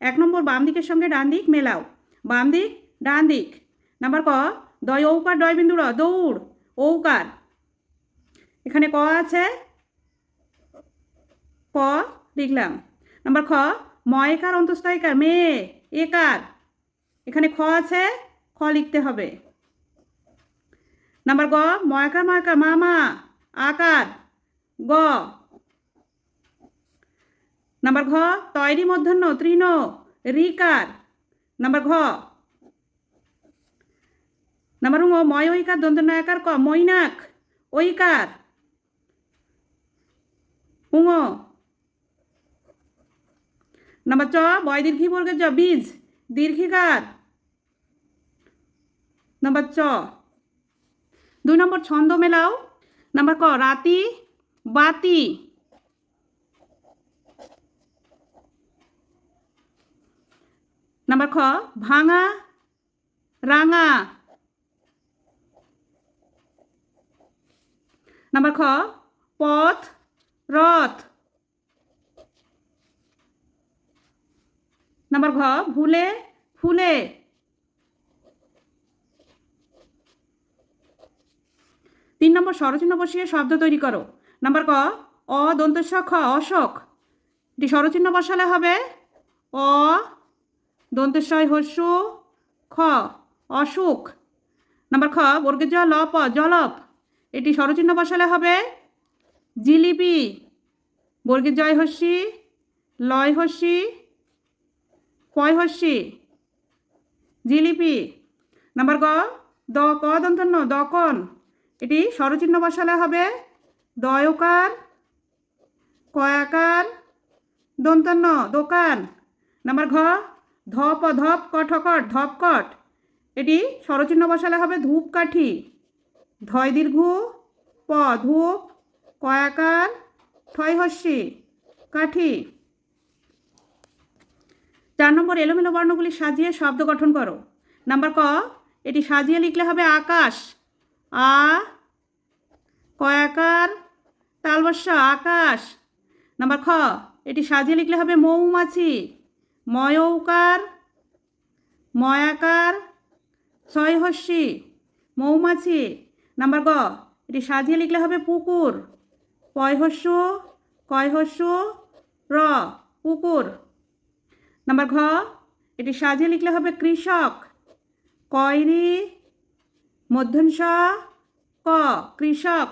1 নম্বর বাম দিকের সঙ্গে ডান দিক মেলাও। বাম দিক ডান দিক। নাম্বার ক, দয় ঔকার ডয় বিন্দু র, দৌড় ঔকার। এখানে ক আছে, ক লিখলাম। নাম্বার খ, ময়কার অন্তস্থয়কার মেয়ে একার। এখানে খ আছে, খ লিখতে হবে। নাম্বার গ, ময়কার ময়কার মামা আকার গ। নাম্বার ঘ, তৈরি মধ্যাহ্ন তৃণ রিকার। নাম্বার ঘ। নাম্বার ঙ, ময় ঐকার দন্তনয়কার ক মৈনাক ঐকার উঙ। নাম্বার চ, বয় দীর্ঘী বর্গের জ বীজ দীর্ঘিকার। নাম্বার চ। 2 নম্বর ছন্দ মেলাও। নাম্বার ক, রাতি বাতি। নাম্বার খ, ভাঙা রাঙা। নাম্বার খ, পথ রথ। নাম্বার ঘ, ভুলে ফুলে। তিন নম্বর স্বরচিহ্ন বসিয়ে শব্দ তৈরি করো। নাম্বার ক, অ দন্তস্ব খ অশোক। এটি স্বরচিহ্ন বসালে হবে অ দন্তস্বয় হস্যু খ অসুখ। নাম্বার খ, বর্গের জ ল প জলপ। এটি স্বরচিহ্ন বসালে হবে জিলিপি। বর্গের জয় হস্যি লয় হস্যি পয় হস্যি জিলিপি। নাম্বার গ, দ ক দন্তন্য দকন। এটি স্বরচিহ্ন বসালে হবে দয়কার কয়াকার দন্তন্য দোকান। নাম্বার ঘ, ধপ ধপ কঠকট ধপকট। এটি স্বরচিহ্ন বসালে হবে ধূপকাঠি। ধয় দীর্ঘ প ধূপ কয়াকার ঠয় হস্যি কাঠি। 4 নম্বর এলোমেলো বর্ণগুলি সাজিয়ে শব্দ গঠন করো। নাম্বার ক, এটি সাজিয়ে লিখলে হবে আকাশ আ কয়াকার তালবস্য আকাশ। নাম্বার খ, এটি সাজিয়ে লিখলে হবে মৌমাছি ময়ৌকার ময়াকার ছয় হস্যি মৌমাছি। নাম্বার গ, এটি সাজিয়ে লিখলে হবে পুকুর পয় হস্যু কয় হস্যু র পুকুর। নাম্বার ঘ, এটি সাজিয়ে লিখলে হবে কৃষক কয়রি মধ্যংস ক কৃষক।